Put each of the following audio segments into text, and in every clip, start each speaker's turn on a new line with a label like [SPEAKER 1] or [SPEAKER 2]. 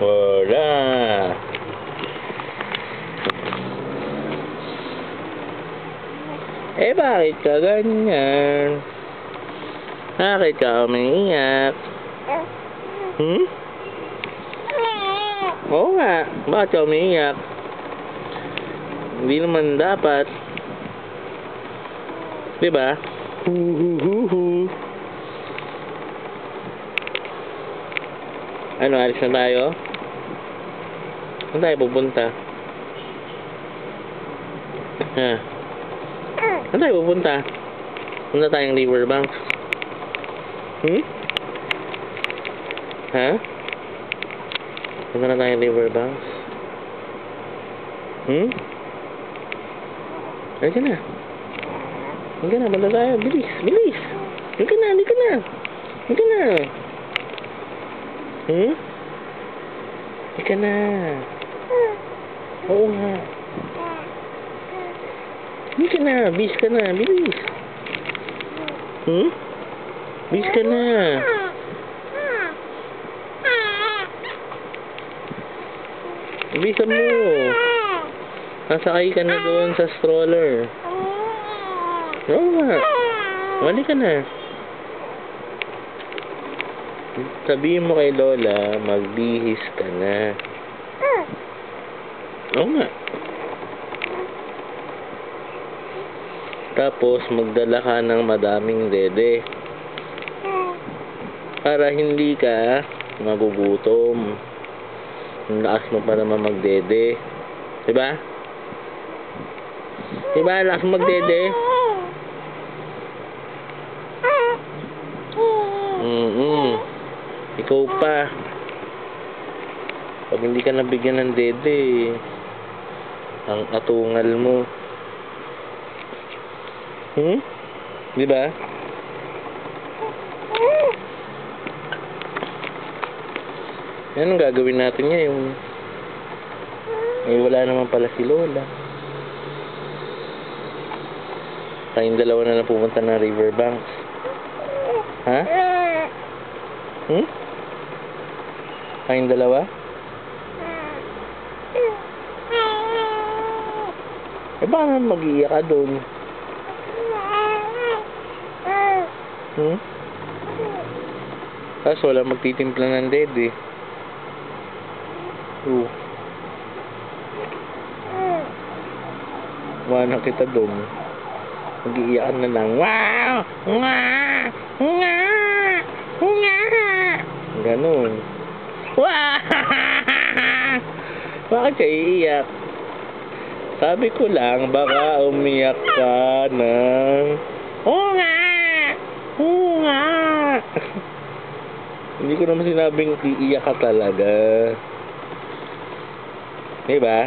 [SPEAKER 1] Wala. Eh, bakit ka ganyan? Bakit ka umiiyak? Hmm? Oo nga. Bakit ka umiiyak? Hindi naman dapat. Diba? Huhuhuhu. Ano, alis na tayo? Saan tayo pupunta? Ha? Saan tayo pupunta? Punta tayong riverbanks. Hmm? Ha? Punta na tayong riverbanks. Hmm? Halika na. Halika na, punta tayo. Bilis, bilis. Halika na, halika na. Halika na. Hmm? Halika na. Oo nga. Halika na, bis ka na, bilis. Hmm? Bis ka na. Bisa mo. Nasakay ka na doon sa stroller. Oo nga. Wali ka na. Sabihin mo kay Lola, magbihis ka na. Oo nga. Tapos, magdala ka ng madaming dede. Para hindi ka magugutom. Ang lakas mo pa naman magdede. Diba? Diba? Lakas mo magdede? Ikaw pa. Pag hindi ka nabigyan ng dede, ang atungal mo. Diba? Yan ang gagawin natin ngayon. Eh, wala naman pala si Lola. Tayong dalawa na lang pumunta ng riverbanks. Ha? Tayong dalawa? Eh, baka naman mag-iiyak ka doon. Tapos wala magtitimpla ng dede. Wala kita doon. Mag-iiyakan na lang. Wow! Wow! Wow! Wow! Ganun. Wow! Bakit ka iiyak? Sabi ko lang, baka umiyak ka ng nga! Nga! Hindi ko naman sinabing iiyak ka talaga. Diba?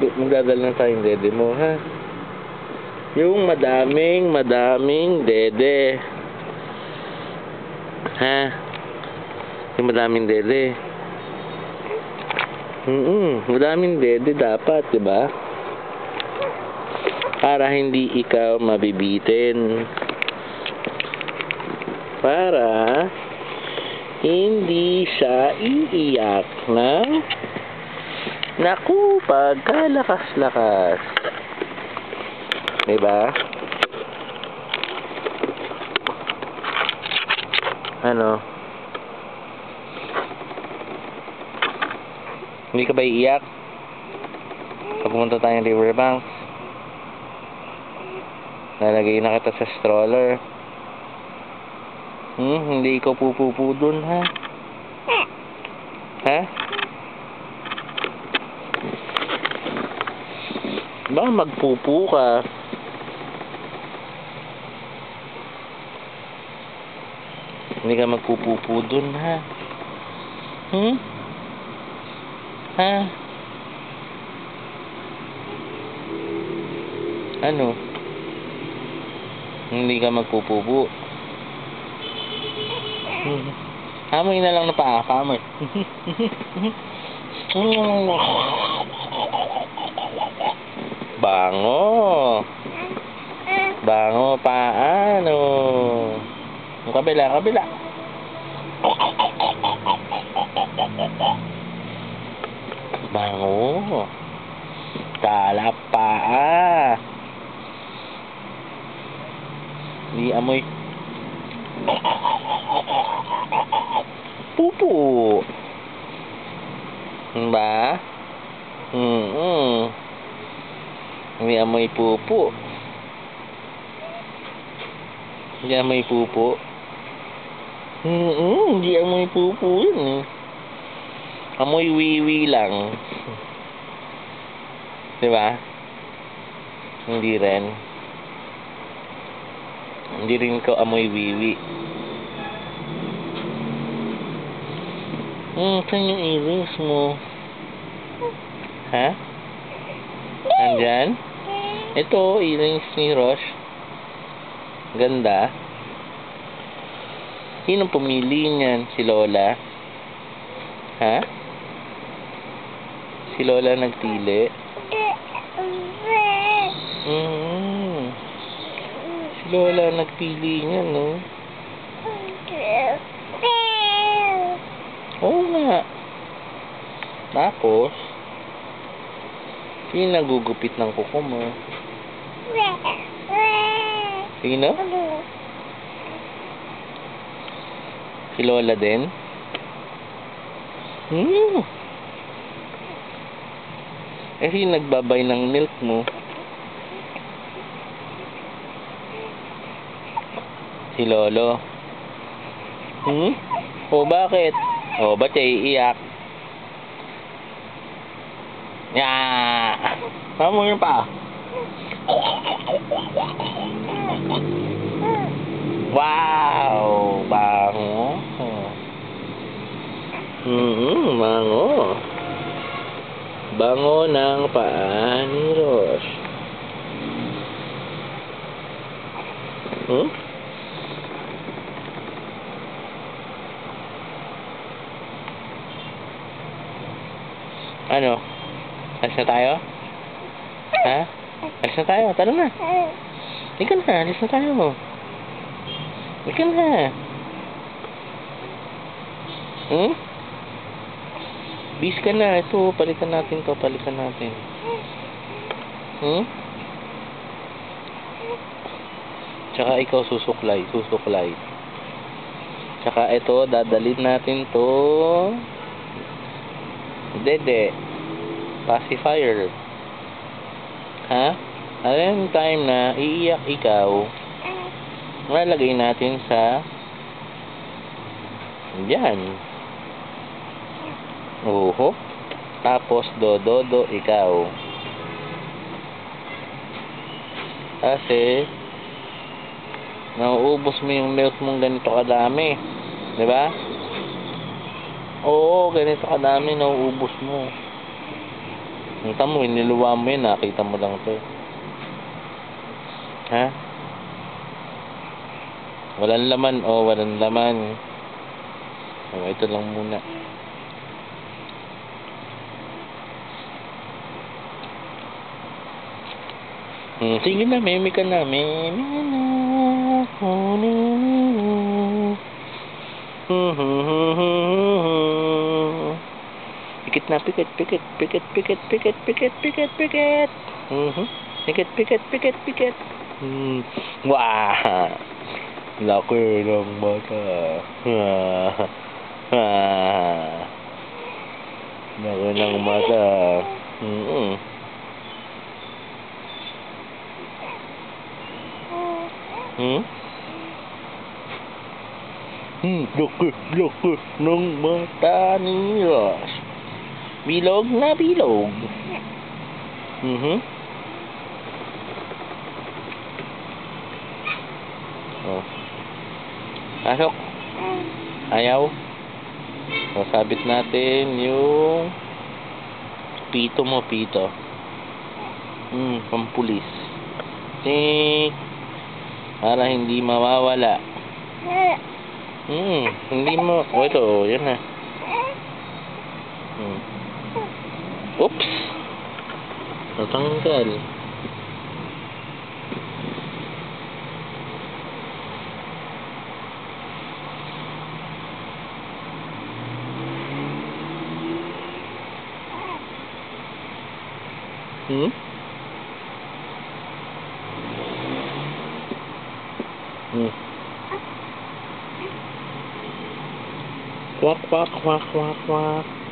[SPEAKER 1] Magdadala na tayong dede mo, ha? Yung madaming dede. Ha? Yung madaming dede. Madaming dede dapat, diba? Para hindi ikaw mabibitin. Para hindi siya iiyak ng naku, pagkalakas-lakas. Diba? Ano? Hindi ka ba iiyak? Pag pumunta tayong riverbanks, lalagay na kita sa stroller. Hindi ikaw pupupo dun, ha? Ha? Baka magpupo ka. Hindi ka magpupupo dun, ha? Ha? Ano? Hindi ka magpupupo. Hamoy na lang na paa, hamoy. Bango. Bango paano? Kabila, kabila. Bango. Talapaa. Di amoy. Pupo. Ba? Di amoy pupo. Di amoy pupo. Di amoy pupo yun. Amoy wiwi lang. Diba? Hindi rin. Hindi rin ko amoy wiwi. Saan yung iris mo? Ha? Nandyan? Ito, earrings ni Rosh. Ganda. Sino pumili niyan? Si Lola? Ha? Si Lola nagpili? Si Lola nagpili niyan, no? Oo nga. Tapos, sino nagugupit ng kuko mo? Sino? Si Lola din? Sino nagbabay ng milk mo? Si Lolo. O bakit? O ba't siya iiyak? Tama mo yun pa. Wow! Bango. Bango. Bango ng paa ni Rosh. Ano? Alis na tayo? Ha? Alis na tayo. Tara na. Ika na. Alis na tayo. Ika na. Bis ka na. Ito. Palikan natin to. Palikan natin. Tsaka ikaw susuklay. Susuklay. Tsaka ito. Dadalhin natin to. Dede. Pacifier. Ha? Ano yung time na iiyak ikaw, malagay natin sa diyan. Tapos dodo ikaw. Kasi nauubos mo yung milk mong ganito kadami. Diba? Oo, ganito kadami nauubos mo. Nakita mo, iniluwa mo yun, nakita mo lang to. Ha? Walang laman, walang laman. Ito lang muna. Sige na, meme ka na. Meme na. Pikit na, pikit. Pikit. Pikit. Wah! Laki ng mata. Laki ng mata. Laki ng mata ni Rosh. Bilog na bilog. Pasok. Ayaw. Sabit natin yung pito mo, pito. Pampulis. Para hindi mawawala. Hindi mo. Ito, yan na. Oops. Natanggal. Hmm? Hmm. Quack, quack, quack, quack, quack.